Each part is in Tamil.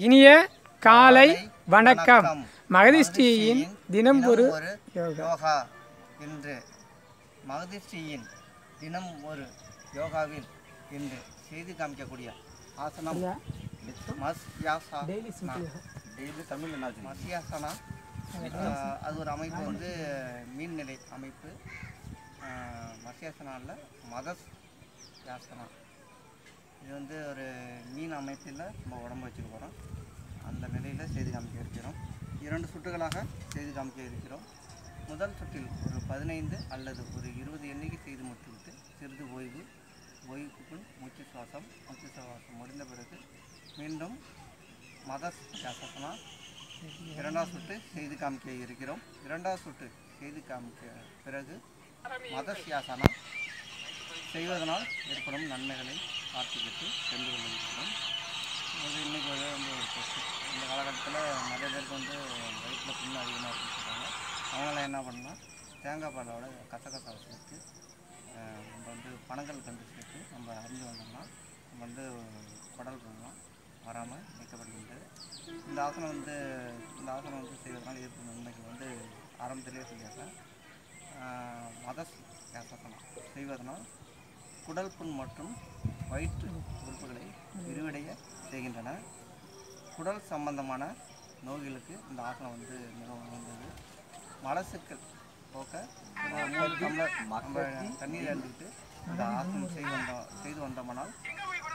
இனிய காலை வணக்கம். மகதிஷ்டியின் தினம் ஒரு யோகா. இன்று மகதிஷ்டியின் தினம் ஒரு யோகாவில் இன்று செய்து காமிக்கக்கூடிய ஆசனம் மத்யாசனா. அது ஒரு அமைப்பு வந்து மீன்நிலை அமைப்பு. மத்யாசனாவில் மதஸ் யாசனா. இது வந்து ஒரு மீன் அமைப்பில் நம்ம உடம்பு வச்சுக்க போகிறோம். அந்த நிலையில் செய்து காமிக்க இருக்கிறோம். 2 சுற்றுகளாக செய்து காமிக்க இருக்கிறோம். முதல் சுற்றில் ஒரு 15 அல்லது ஒரு 20 எண்ணிக்கை செய்து முடித்துவிட்டு சிறிது ஓய்வுக்குள் மூச்சு சுவாசம் முடிந்த பிறகு மீண்டும் மதஸ் யாசனா 2வது சுற்று செய்து காமிக்க இருக்கிறோம். 2வது சுற்று செய்து காமிக்க பிறகு மதஸ் யாசனா செய்வதனால் ஏற்படும் நன்மைகளை பார்த்துக்கிட்டு தெரிந்து கொள்ள இருக்கிறோம். இன்றைக்கி வந்து ஒரு இந்த காலகட்டத்தில் நிறைய பேருக்கு வந்து வயிற்றில் புண்ணு அதிகமாக இருக்குன்னு சொல்கிறாங்க. அவங்களாம் என்ன பண்ணால் தேங்காய் பாலோட கசகசாவை சேர்த்து நம்ம வந்து பனங்கள் கண்டு சேர்த்து நம்ம அறிஞ்சு வந்தோம்னா நம்ம வந்து குடல் புண்ணெலாம் வராமல் நீக்கப்படுகின்றது. இந்த ஆசனம் வந்து செய்வதனால் ஏற்படும் நன்மைகள் வந்து ஆரம்பத்திலே சொல்லியிருக்கேன். மதஸ் யாசனம் செய்வதனால் குடல் புண் மற்றும் வயிற்று உறுப்புகளை விரிவடைய செய்கின்றன. குடல் சம்பந்தமான நோய்களுக்கு இந்த ஆசனம் வந்து மிகவும் உகந்தது. மலச்சிக்கல் போக்க 3 டம்ளர் நம்ம தண்ணீர் அருந்திட்டு இந்த ஆசனம் செய்து வந்தோம்னால்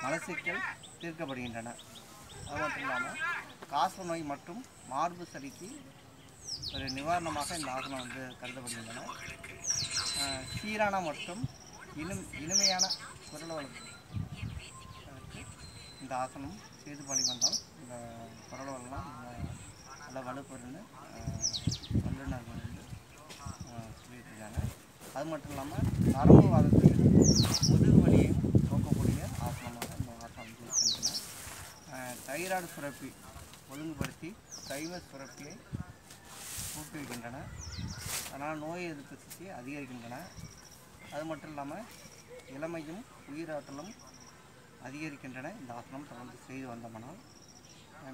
மலச்சிக்கல் தீர்க்கப்படுகின்றன. அது மட்டும் இல்லாமல் காச நோய் மற்றும் மார்பு சளிக்கு ஒரு நிவாரணமாக இந்த ஆசனம் வந்து கருதப்படுகின்றன. சீரான மற்றும் இனிமையான குரல் வளர்ச்சி இந்த ஆசனம் செய்து பழி வந்தால் இந்த குரல் வளர்லாம் நல்லா வலுப்பெறுன்னு வல்லுநர்கள் வந்து சொல்லியிருக்காங்க. அது மட்டும் இல்லாமல் நரம்பு வாதத்தில் முதுகு வலியையும் போக்கக்கூடிய ஆசனமாக இந்த ஆசனம் வந்து இருக்கின்றன. தைராய்டு சுரப்பி ஒழுங்குபடுத்தி தைமஸ் சுரப்பியை ஊக்குவிக்கின்றன. அதனால் நோய் எதிர்ப்பு சக்தி அதிகரிக்கின்றன. அது மட்டும் இல்லாமல் இளமையும் உயிராற்றலும் அதிகரிக்கின்றன. இந்த ஆசனம் தொடர்ந்து செய்து வந்தோம்னால்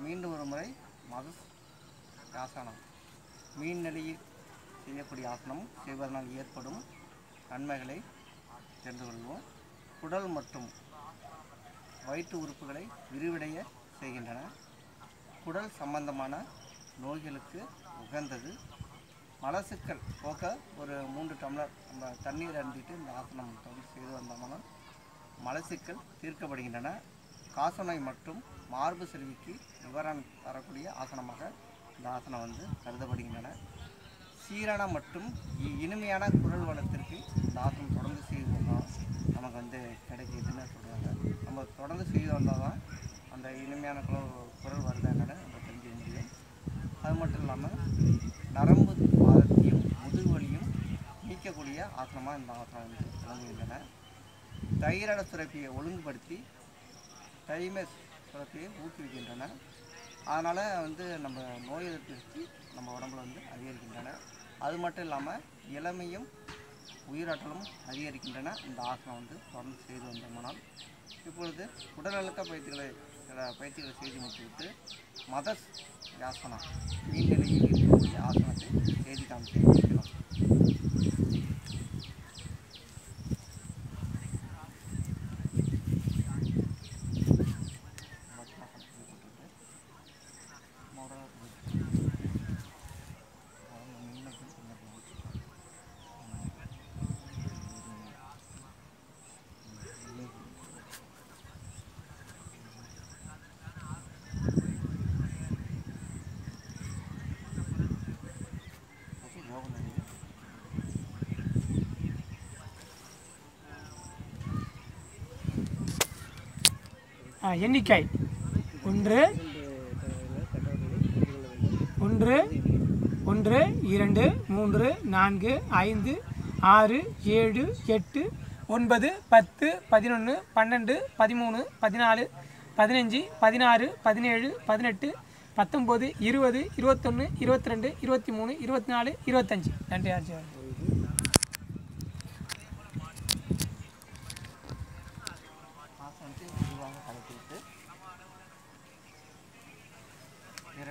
மீண்டும் ஒரு முறை மதஸ் யாசனம் மீன் நிலையில் செய்யக்கூடிய ஆசனம் செய்வதனால் ஏற்படும் நன்மைகளை தெரிந்து கொள்வோம். குடல் மற்றும் வயிற்று உறுப்புகளை விரிவடைய செய்கின்றன. குடல் சம்பந்தமான நோய்களுக்கு உகந்தது. மலச்சிக்கல் போக்க ஒரு 3 டம்ளர் நம்ம தண்ணீர் அருந்திட்டு இந்த ஆசனம் தொடர்ந்து செய்து வந்தோம்னால் மலச்சிக்கல் தீர்க்கப்படுகின்றன. காசநோய் மற்றும் மார்பு செல்விக்கு நிவாரணம் தரக்கூடிய ஆசனமாக இந்த ஆசனம் வந்து கருதப்படுகின்றன. சீரான மற்றும் இனிமையான குரல் வளத்திற்கு இந்த ஆசனம் தொடர்ந்து செய்து வந்தால் நமக்கு வந்து கிடைக்கிதுன்னு சொல்கிறாங்க. நம்ம தொடர்ந்து செய்து வந்தால் தான் அந்த இனிமையான குரல் வருதுன்னு நம்ம தெரிஞ்சுக்க முடியும். அது மட்டும் இல்லாமல் நரம்பு வாதத்தையும் முதுகுவலியும் நீக்கக்கூடிய ஆசனமாக இந்த ஆசனம் வந்து விளங்குகின்றன. தைராய்டு சுரப்பியை ஒழுங்குபடுத்தி தைமஸ் சுரப்பியை ஊக்குவிக்கின்றன. அதனால் வந்து நம்ம நோய் எதிர்ப்பு சக்தி நம்ம உடம்புல வந்து அதிகரிக்கின்றன. அது மட்டும் இல்லாமல் இளமையும் உயிராற்றலும் அதிகரிக்கின்றன. இந்த ஆசனம் வந்து தொடர்ந்து செய்து வந்தோம்னால் இப்பொழுது உடல்நலக்க பயிற்சிகளை செய்து முடித்துவிட்டு மதஸ் யாசனா மீன் நிலையில் இருக்கக்கூடிய ஆசனத்தை செய்து காமிக்க இருக்கிறோம். எண்ணிக்கை 1 1 1 2 3 4 5 6 7 8 9 10 11 12 13 14 15 16 17 18 19 20 21 22 23 24 25. நன்றி ஆர்ஜி.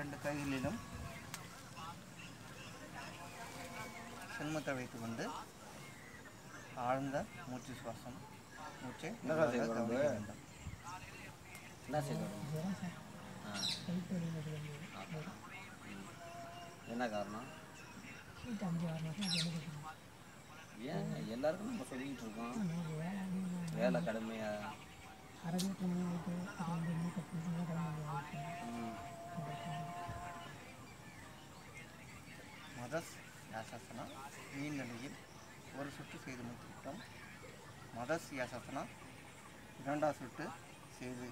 2 கைகளிலும் சின்மத்தை வைத்துக்கொண்டு ஆழ்ந்த மூச்சு சுவாசம் மூச்சை கவனிக்க வேண்டும். என்ன செய்யணும்? என்ன காரணம்? ஏன் எல்லாருக்கும் நம்ம சொல்லிக்கிட்டு இருக்கோம் வேலை கடுமையாக மதஸ் யாசாசனா மீன் நிலையில் ஒரு சுற்று செய்து முடித்துவிட்டோம். மதஸ் யாசாசனா 2வது சுற்று செய்து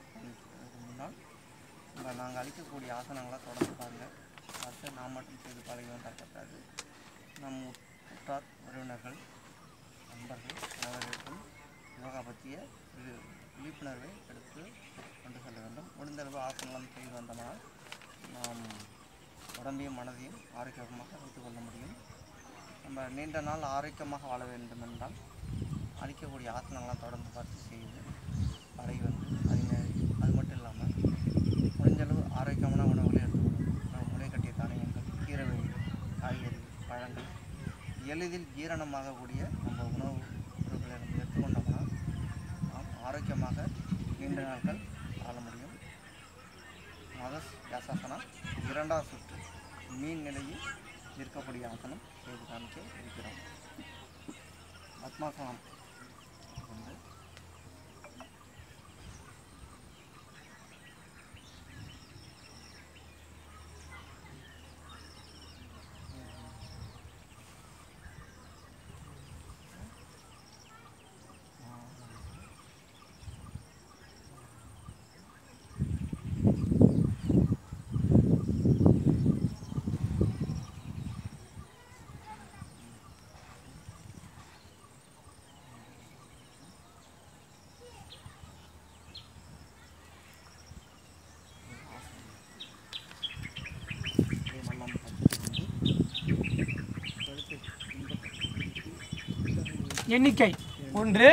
முன்னால் நாங்கள் அளிக்கக்கூடிய ஆசனங்களை தொடர்ந்து பாருங்கள். பார்த்து நாம் மட்டும் செய்து பழகி வந்தால் நம் உற்றார் உறவினர்கள் நண்பர்கள் அவர்களுக்கும் யோகா பற்றிய விழிப்புணர்வை எடுத்து கொண்டு செல்ல வேண்டும். முடிந்தளவு ஆசனங்களும் செய்து வந்தோம்னால் நாம் உடம்பையும் மனதையும் ஆரோக்கியமாக வைத்துக்கொள்ள முடியும். நம்ம நீண்ட நாள் ஆரோக்கியமாக வாழ வேண்டும் என்றால் அளிக்கக்கூடிய ஆசனங்களாம் தொடர்ந்து பார்த்து செய்து பழகி வந்து அது மட்டும் இல்லாமல் முடிஞ்சளவு ஆரோக்கியமான உணவுகளை எடுத்துக்கணும். நம்ம முளை கட்டிய தானியங்கள், கீரை வகைகள், காய்கறி, பழங்கள் எளிதில் ஜீரணமாகக்கூடிய நம்ம உணவு பொருட்களை நம்ம எடுத்துக்கொண்டோம்னா நாம் ஆரோக்கியமாக நீண்ட நாட்கள் வாழ முடியும். மதஸ் யாசாசனா 2வது சுற்று மீன் நிலையில் இருக்கக்கூடிய ஆசனம் செய்து காமிக்க இருக்கிறோம். பத்மாசனம் வந்து எண்ணிக்கை 1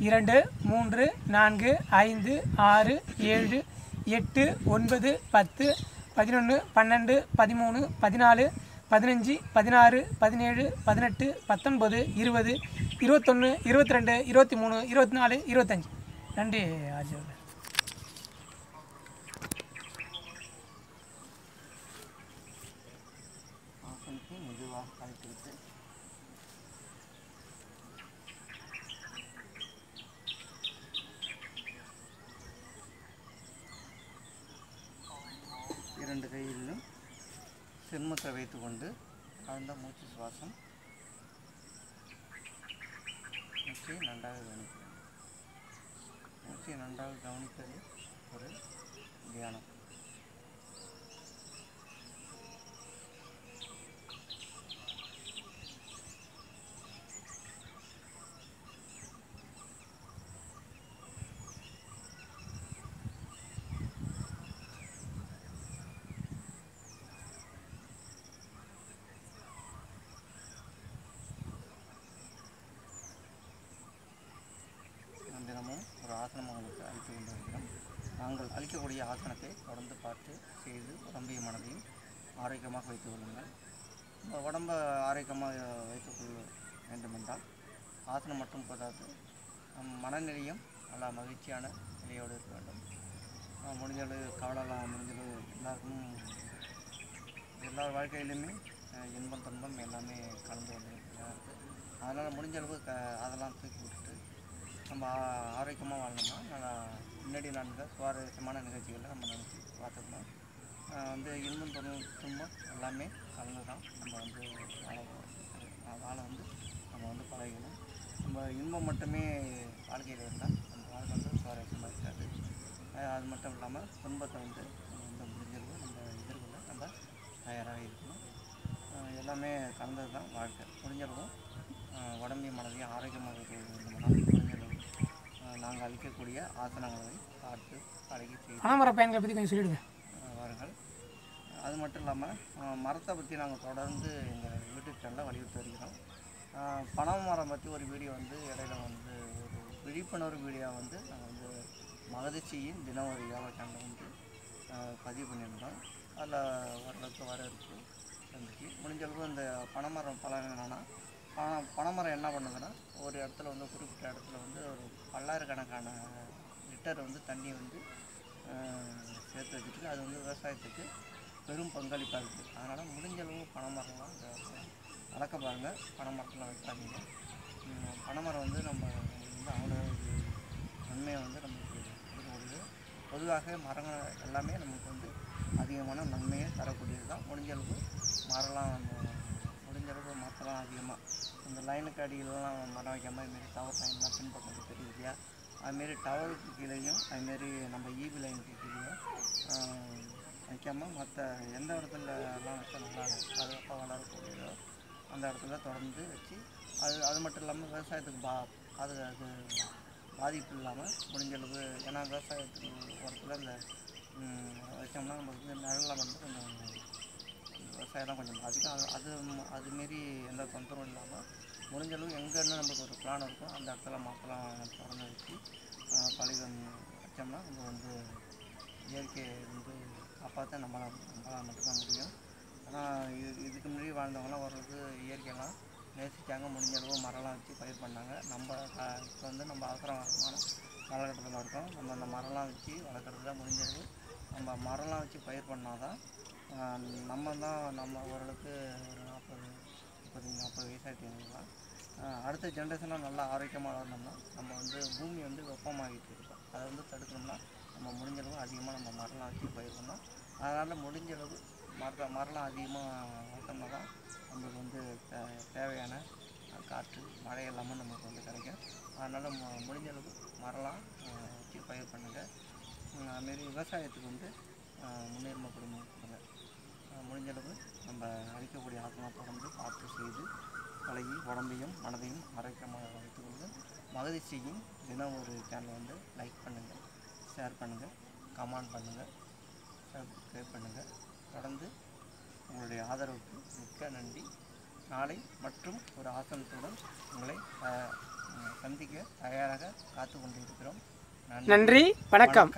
2 3 4 5 6 7 8 9 10 11 12 13 14 15 16 17 18 19 20 21 22 23 24 25. நன்றி ஆர்ஜி. ஆசனத்தை மெதுவாக கலைத்துவிட்டு இரண்டு கைகளிலும் சின்மத்தை வைத்துக்கொண்டு ஆழ்ந்த மூச்சு சுவாசம் மூச்சை நன்றாக கவனிக்க வேண்டும். மூச்சை நன்றாக கவனிப்பது ஒரு தியானம். தினமும் ஒரு ஆசனம் உங்களுக்கு அளித்து கொண்டு வருகிறோம். நாங்கள் அளிக்கக்கூடிய ஆசனத்தை தொடர்ந்து பார்த்து செய்து உடம்பையும் மனதையும் ஆரோக்கியமாக வைத்துக் கொள்ளுங்கள். உடம்பை ஆரோக்கியமாக வைத்துக்கொள்ள வேண்டுமென்றால் ஆசனம் மட்டும் போதாது, நம் மனநிலையும் நல்லா மகிழ்ச்சியான நிலையோடு இருக்க வேண்டும். முடிஞ்சளவு கவலைலாம் முடிஞ்சளவு எல்லாருக்கும் எல்லார் வாழ்க்கையிலுமே இன்பம் துன்பம் எல்லாமே கலந்து வந்து இருக்குது. அதனால் முடிஞ்சளவு அதெல்லாம் தூக்கி விட்டுட்டு நம்ம ஆரோக்கியமாக வாழணும்னா நல்லா முன்னாடி நடந்த சுவாரஸ்யமான நிகழ்ச்சிகளை நம்ம நினச்சி பார்த்துக்கணும். வந்து இன்பம் துன்பம் எல்லாமே கலந்து தான் நம்ம வந்து வாழ வந்து நம்ம வந்து பழகணும். நம்ம இன்பம் மட்டுமே வாழ்க்கையில் இருந்தால் நம்ம வாழ்க்கை வந்து சுவாரஸ்யமாக இருக்காது. அது மட்டும் இல்லாமல் துன்பத்தை வந்து முடிஞ்சளவு நம்ம எதிர்கொள்ள நம்ம தயாராக இருக்கணும். எல்லாமே கலந்தது தான் வாழ்க்கை. முடிஞ்சளவும் உடம்பையும் மனதையும் ஆரோக்கியமாக இருக்க வேண்டும்னா முடிஞ்சளவு நாங்கள் அளிக்கக்கூடிய ஆசனங்களை பார்த்து பழகி பனைமர பயன்களை பற்றி கொஞ்சம் சொல்லிவிடுங்க வாருங்கள். அது மட்டும் இல்லாமல் மரத்தை பற்றி நாங்கள் தொடர்ந்து எங்கள் யூடியூப் சேனலில் வலியுறுத்தி வருகிறோம். பனை மரம் பற்றி ஒரு வீடியோ வந்து இடையில வந்து ஒரு விழிப்புணர்வு வீடியோ வந்து நாங்கள் வந்து மகதிச்சியின் தினம் ஒரு யோகா சேனலில் வந்து பதிவு பண்ணியிருந்தோம். அதில் ஓரளவுக்கு வரவேற்பு இருந்துச்சு. முடிஞ்ச அளவுக்கு இந்த பனைமரம் பலன் என்னென்னா, பனைமரம் என்ன பண்ணுதுன்னா, ஒரு இடத்துல வந்து குறிப்பிட்ட இடத்துல வந்து ஒரு பல்லாயிரக்கணக்கான லிட்டர் வந்து தண்ணி வந்து சேர்த்து வச்சுட்டு அது வந்து விவசாயத்துக்கு பெரும் பங்களிப்பாக இருக்குது. அதனால் முடிஞ்ச அளவு பனைமரம்லாம் வளர்க்க பாருங்கள். பனைமரத்தில் வைக்காதீங்க. பனைமரம் வந்து நம்ம வந்து அவ்வளோ நன்மையை வந்து நமக்கு கொடுக்கக்கூடியது. பொதுவாக மரங்கள் எல்லாமே நமக்கு வந்து அதிகமான நன்மையை தரக்கூடியது தான். முடிஞ்சளவு மரம்லாம் முடிஞ்சளவு மரத்தெல்லாம் அதிகமாக இந்த லைனுக்கு அடியிலலாம் மரம் வைக்காமல் இதுமாரி டவர் லைன்லாம் பின்பக்கம் தெரியுது இல்லையா, அதுமாரி டவருக்கு கீழேயும் அதுமாரி நம்ம ஈபி லைனுக்கு கீழேயும் வைக்காமல் மற்ற எந்த இடத்துலலாம் வச்சா நல்லா பாதுகாப்பாக வளரக்கூடியதோ அந்த இடத்துல தொடர்ந்து வச்சு அது மட்டும் இல்லாமல் விவசாயத்துக்கு அது பாதிப்பு இல்லாமல் முடிஞ்சளவு, ஏன்னா விவசாயத்துக்கு ஓரத்தில் இந்த வச்சோம்னா நமக்கு வந்து நிழலில் வந்து கொஞ்சம் விவசாயம்லாம் கொஞ்சம் பாதிக்கும். அதுமாரி எந்த தொந்தரவும் இல்லாமல் முடிஞ்சளவு எங்கேருந்து நமக்கு ஒரு பிளான் இருக்கும் அந்த இடத்துல மரத்தெல்லாம் திறந்து வச்சு பழகி வச்சோம்னா நம்ம வந்து இயற்கையை வந்து காப்பாற்ற நம்மளால் மட்டும்தான் முடியும். ஆனால் இதுக்கு முன்னாடி வாழ்ந்தவங்களாம் ஓரளவுக்கு இயற்கையெல்லாம் நேசித்தாங்க. முடிஞ்சளவு மரம்லாம் வச்சு பயிர் பண்ணாங்க. நம்ம இப்போ வந்து நம்ம அவசரமான காலகட்டத்தில் இருக்கோம். நம்ம அந்த மரம்லாம் வச்சு வளர்க்குறதுல முடிஞ்சளவு நம்ம மரம்லாம் வச்சு பயிர் பண்ணால் தான் நம்ம ஓரளவுக்கு ஒரு 40 வயசாகிட்டீங்கன்னா அடுத்த ஜென்ரேஷனாக நல்லா ஆரோக்கியமாக வளரணும்னா நம்ம வந்து பூமி வந்து வெப்பமாகிட்டு இருக்கோம். அதை வந்து தடுக்கணும்னா நம்ம முடிஞ்சளவு அதிகமாக நம்ம மரம்லாம் வச்சு பயிர் பண்ணோம். அதனால் முடிஞ்சளவு மரம்லாம் அதிகமாக வளர்த்தோம்னா தான் நம்மளுக்கு வந்து தேவையான காற்று மழை எல்லாமே நமக்கு வந்து கிடைக்கும். அதனால் முடிஞ்சளவு மரம்லாம் வச்சு பயிர் பண்ணுங்கள். அதுமாரி விவசாயத்துக்கு வந்து முன்னுரிமை கொடுங்க. முடிஞ்சளவு நம்ம அழிக்கக்கூடிய ஆற்றலாம் தொடர்ந்து பார்த்து செய்து பழகி உடம்பையும் மனதையும் ஆரோக்கியமாக வைத்துக்கொண்டு மகரிஷியின் தினம் ஒரு சேனலை வந்து லைக் பண்ணுங்கள், ஷேர் பண்ணுங்கள், கமெண்ட் பண்ணுங்கள், சப்ஸ்கிரைப் பண்ணுங்கள். தொடர்ந்து உங்களுடைய ஆதரவுக்கு மிக்க நன்றி. நாளை மற்றும் ஒரு ஆசனத்துடன் உங்களை சந்திக்க தயாராக காத்து கொண்டிருக்கிறோம். நன்றி, வணக்கம்.